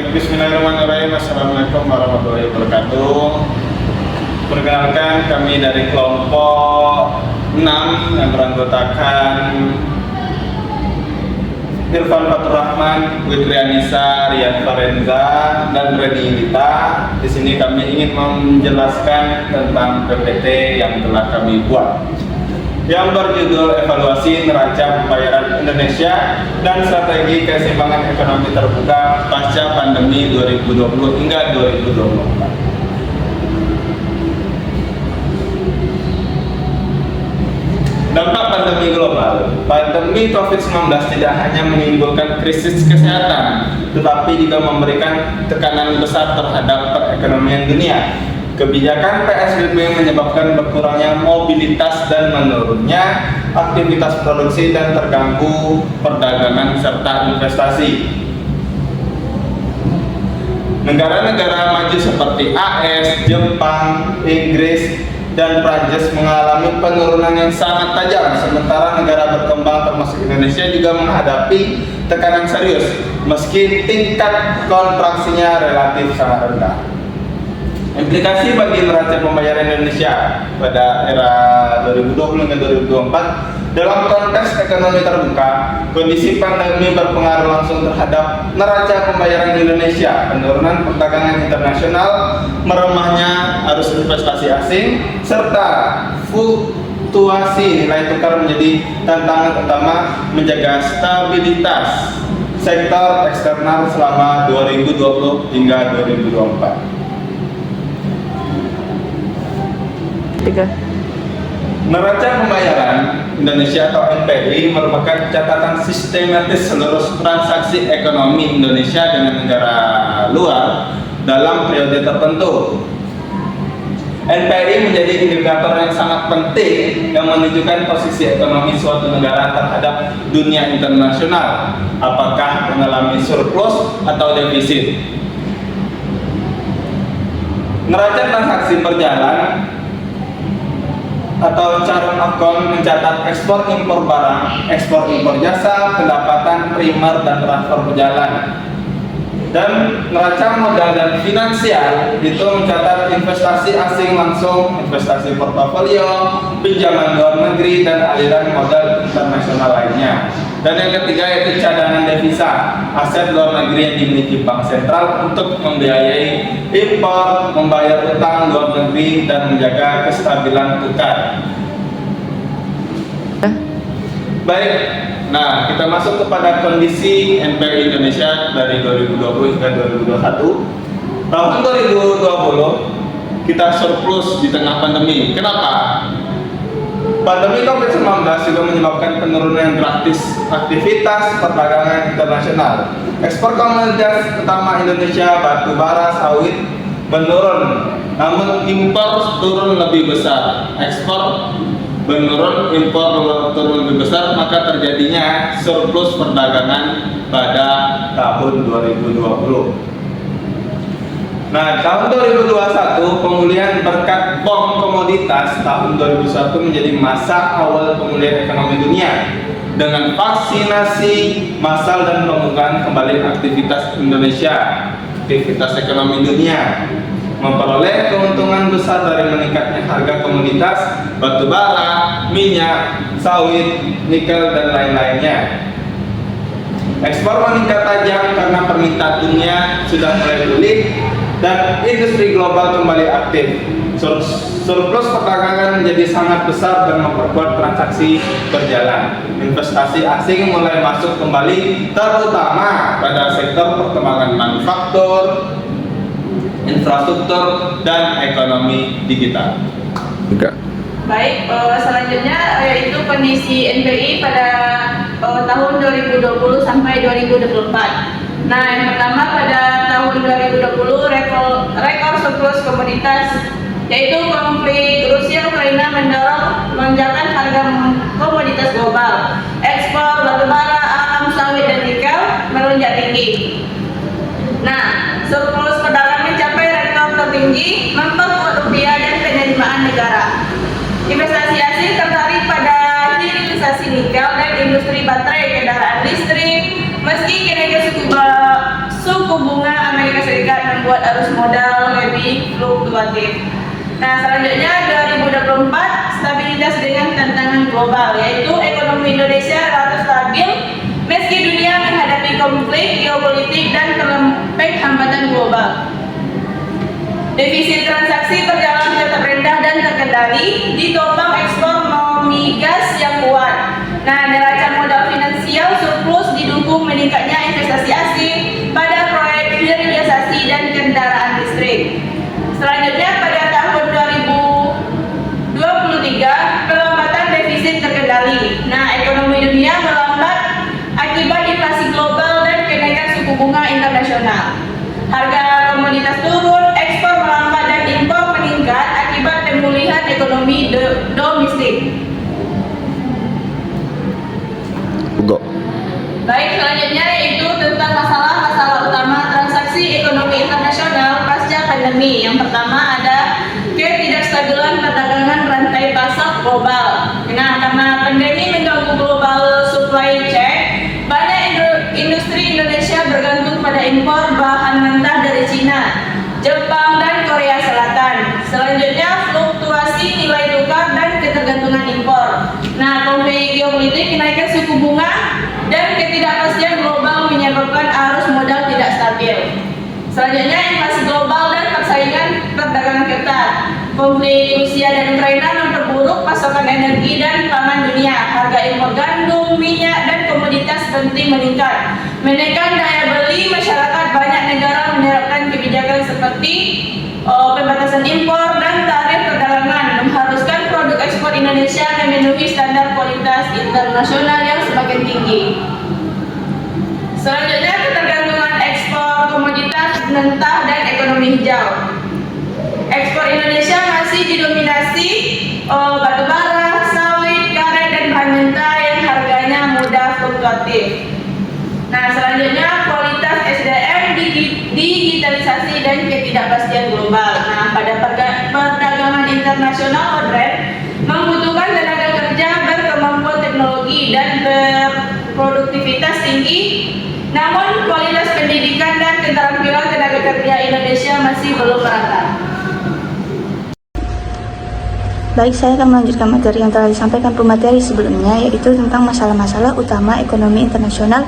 Bismillahirrahmanirrahim. Assalamualaikum warahmatullahi wabarakatuh. Perkenalkan, kami dari kelompok 6 yang beranggotakan Irfan Fatur Rahman, Witri Anissa, Rian Farenza, dan Reni Lita. Di sini kami ingin menjelaskan tentang PPT yang telah kami buat, yang berjudul Evaluasi Neraca Pembayaran Indonesia dan Strategi Keseimbangan Ekonomi Terbuka Pasca Pandemi 2020 hingga 2024. Dampak pandemi global. Pandemi COVID-19 tidak hanya menimbulkan krisis kesehatan, tetapi juga memberikan tekanan besar terhadap perekonomian dunia. Kebijakan PSBB menyebabkan berkurangnya mobilitas dan menurunnya aktivitas produksi dan terganggu perdagangan serta investasi. Negara-negara maju seperti AS, Jepang, Inggris, dan Prancis mengalami penurunan yang sangat tajam, sementara negara berkembang termasuk Indonesia juga menghadapi tekanan serius meski tingkat kontraksinya relatif sangat rendah. Implikasi bagi neraca pembayaran Indonesia pada era 2020 hingga 2024 dalam konteks ekonomi terbuka, kondisi pandemi berpengaruh langsung terhadap neraca pembayaran Indonesia, penurunan perdagangan internasional, meremahnya arus investasi asing, serta fluktuasi nilai tukar menjadi tantangan utama menjaga stabilitas sektor eksternal selama 2020 hingga 2024. Neraca pembayaran Indonesia atau NPI merupakan catatan sistematis seluruh transaksi ekonomi Indonesia dengan negara luar dalam periode tertentu. NPI menjadi indikator yang sangat penting yang menunjukkan posisi ekonomi suatu negara terhadap dunia internasional, apakah mengalami surplus atau defisit. Neraca transaksi berjalan atau current account mencatat ekspor impor barang, ekspor impor jasa, pendapatan primer dan transfer berjalan. Dan neraca modal dan finansial itu mencatat investasi asing langsung, investasi portofolio, pinjaman luar negeri, dan aliran modal internasional lainnya. Dan yang ketiga yaitu cadangan devisa, aset luar negeri yang dimiliki bank sentral untuk membiayai impor, membayar utang luar negeri, dan menjaga kestabilan tukar. Baik, nah kita masuk kepada kondisi NPI Indonesia dari 2020 hingga 2021. Tahun 2020 kita surplus di tengah pandemi. Kenapa? Pandemi COVID-19 juga menyebabkan penurunan drastis aktivitas perdagangan internasional. Ekspor komoditas utama Indonesia, batu bara, sawit, menurun, namun impor turun lebih besar. Ekspor menurun, impor turun lebih besar, maka terjadinya surplus perdagangan pada tahun 2020. Nah, tahun 2021 pemulihan berkat bom komoditas tahun 2021 menjadi masa awal pemulihan ekonomi dunia dengan vaksinasi massal dan pembukaan kembali aktivitas Indonesia, aktivitas ekonomi dunia, memperoleh keuntungan besar dari meningkatnya harga komoditas batu bara, minyak, sawit, nikel, dan lain-lainnya. Ekspor meningkat tajam karena permintaan dunia sudah mulai pulih dan industri global kembali aktif. Surplus perdagangan menjadi sangat besar dan memperkuat transaksi berjalan. Investasi asing mulai masuk kembali, terutama pada sektor perkembangan manufaktur, infrastruktur, dan ekonomi digital. Baik, selanjutnya yaitu kondisi NPI pada tahun 2020 sampai 2024. Nah, yang pertama pada tahun 2020 rekor surplus komoditas, yaitu konflik Rusia-Ukraina mendorong lonjakan harga komoditas global. Ekspor batubara, alam, sawit, dan nikel melonjak tinggi. Nah, surplus perdagangan mencapai rekor tertinggi, memperkuat rupiah dan penerimaan negara. Investasi asing tertarik pada hilirisasi nikel dan industri baterai kendaraan listrik, meski kenaikan suku bunga Amerika Serikat membuat arus modal lebih fluktuatif. Nah, selanjutnya 2024 stabilitas dengan tantangan global, yaitu ekonomi Indonesia relatif stabil meski dunia menghadapi konflik geopolitik dan terlempeng hambatan global. Defisit transaksi berjalan tetap rendah dan terkendali, ditopang ekspor non-migas yang kuat. Nah, neraca modal finansial surplus didukung meningkatnya investasi asing pada proyek hilirisasi dan kendaraan listrik. Selanjutnya pada tahun 2023 perlambatan defisit terkendali. Nah, ekonomi dunia melambat akibat inflasi global dan kenaikan suku bunga internasional. Harga komoditas turun, ekspor melambat dan impor meningkat akibat pemulihan ekonomi domestik. Go. Baik, selanjutnya yaitu tentang masalah-masalah utama transaksi ekonomi internasional pasca pandemi. Yang pertama ada ketidakstabilan perdagangan rantai pasok global. Nah, karena pandemi mengganggu global supply chain, banyak industri Indonesia bergantung pada impor bahan mentah dari Cina, Jepang, dan Korea Selatan. Selanjutnya, fluktuasi nilai tukar dan ketergantungan impor. Nah, konflik geopolitik, kenaikan suku bunga, dan ketidakpastian global menyebabkan arus modal tidak stabil. Selanjutnya, inflasi global dan persaingan perdagangan ketat. Konflik Rusia dan Ukraina memperburuk pasokan energi dan pangan dunia. Harga impor gandum, minyak, dan komoditas penting meningkat. Menekan daya beli masyarakat, banyak negara menerapkan kebijakan seperti pembatasan impor dan tarif perdagangan, mengharuskan produk ekspor Indonesia memenuhi standar kualitas internasional yang semakin tinggi. Selanjutnya, ketergantungan ekspor komoditas mentah dan ekonomi hijau. Ekspor Indonesia masih didominasi batu bara, sawit, karet, dan bahan mentah yang harganya mudah fluktuatif. Nah, selanjutnya kualitas SDM, digitalisasi, dan ketidakpastian global. Nah, pada perdagangan internasional modern membutuhkan tenaga kerja berkemampuan teknologi dan berproduktivitas tinggi. Namun, kualitas pendidikan dan keterampilan tenaga kerja Indonesia masih belum merata. Baik, saya akan melanjutkan materi yang telah disampaikan pemateri sebelumnya, yaitu tentang masalah-masalah utama ekonomi internasional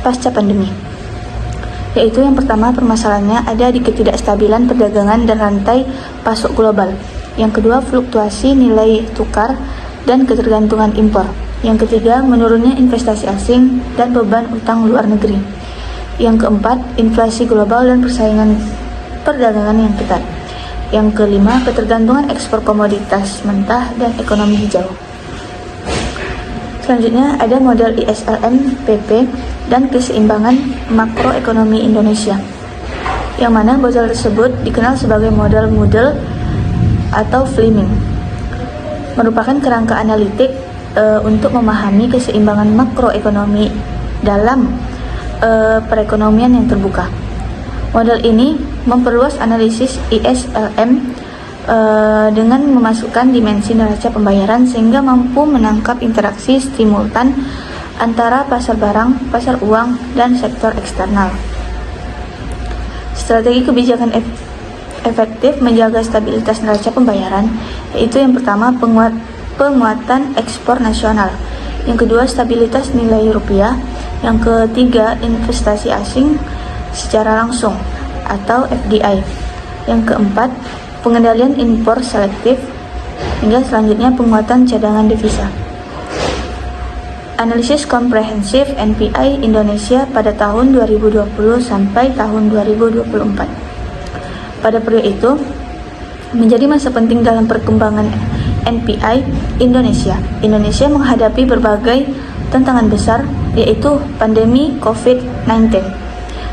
pasca pandemi. Yaitu yang pertama, permasalahannya ada di ketidakstabilan perdagangan dan rantai pasok global. Yang kedua, fluktuasi nilai tukar dan ketergantungan impor. Yang ketiga, menurunnya investasi asing dan beban utang luar negeri. Yang keempat, inflasi global dan persaingan perdagangan yang ketat. Yang kelima, ketergantungan ekspor komoditas mentah dan ekonomi hijau. Selanjutnya ada model ISLM PP dan keseimbangan makroekonomi Indonesia, yang mana model tersebut dikenal sebagai model Moodle atau Fleming, merupakan kerangka analitik untuk memahami keseimbangan makroekonomi dalam perekonomian yang terbuka. Model ini memperluas analisis ISLM dengan memasukkan dimensi neraca pembayaran sehingga mampu menangkap interaksi simultan antara pasar barang, pasar uang, dan sektor eksternal. Strategi kebijakan efektif menjaga stabilitas neraca pembayaran, yaitu yang pertama penguatan ekspor nasional, yang kedua stabilitas nilai rupiah, yang ketiga investasi asing secara langsung atau FDI, yang keempat pengendalian impor selektif, hingga selanjutnya penguatan cadangan devisa. Analisis komprehensif NPI Indonesia pada tahun 2020 sampai tahun 2024. Pada periode itu menjadi masa penting dalam perkembangan NPI Indonesia. Indonesia menghadapi berbagai tantangan besar, yaitu pandemi COVID-19,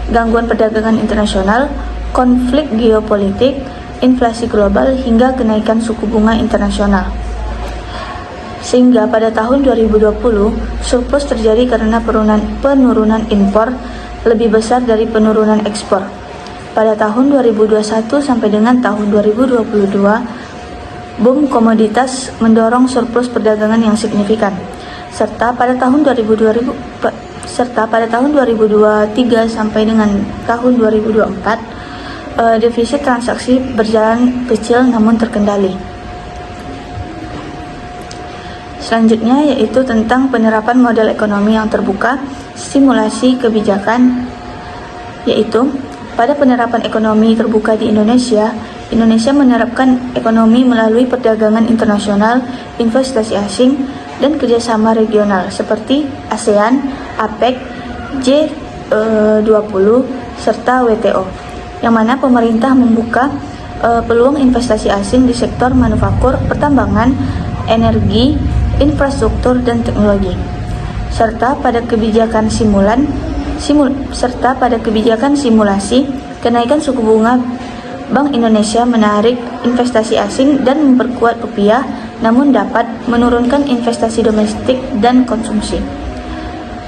gangguan perdagangan internasional, konflik geopolitik, inflasi global, hingga kenaikan suku bunga internasional. Sehingga pada tahun 2020, surplus terjadi karena penurunan impor lebih besar dari penurunan ekspor. Pada tahun 2021 sampai dengan tahun 2022, boom komoditas mendorong surplus perdagangan yang signifikan. Serta pada tahun 2022 serta pada tahun 2023 sampai dengan tahun 2024 defisit transaksi berjalan kecil namun terkendali. Selanjutnya yaitu tentang penerapan model ekonomi yang terbuka, simulasi kebijakan, yaitu pada penerapan ekonomi terbuka di Indonesia menerapkan ekonomi melalui perdagangan internasional, investasi asing, dan kerjasama regional seperti ASEAN, APEC, G20, serta WTO, yang mana pemerintah membuka peluang investasi asing di sektor manufaktur, pertambangan, energi, infrastruktur, dan teknologi. Serta pada kebijakan simulasi kenaikan suku bunga, Bank Indonesia menarik investasi asing dan memperkuat rupiah, namun dapat menurunkan investasi domestik dan konsumsi.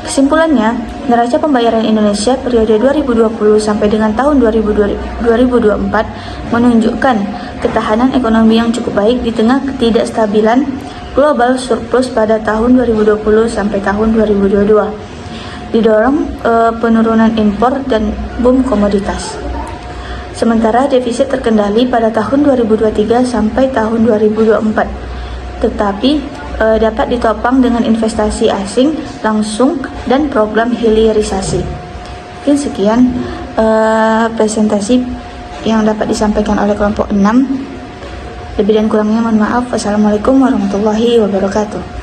Kesimpulannya, neraca pembayaran Indonesia periode 2020 sampai dengan tahun 2024 menunjukkan ketahanan ekonomi yang cukup baik di tengah ketidakstabilan global surplus pada tahun 2020 sampai tahun 2022. Didorong penurunan impor dan boom komoditas. Sementara defisit terkendali pada tahun 2023 sampai tahun 2024, tetapi dapat ditopang dengan investasi asing langsung dan program hilirisasi. Mungkin sekian presentasi yang dapat disampaikan oleh kelompok 6. Lebih dan kurangnya mohon maaf. Wassalamualaikum warahmatullahi wabarakatuh.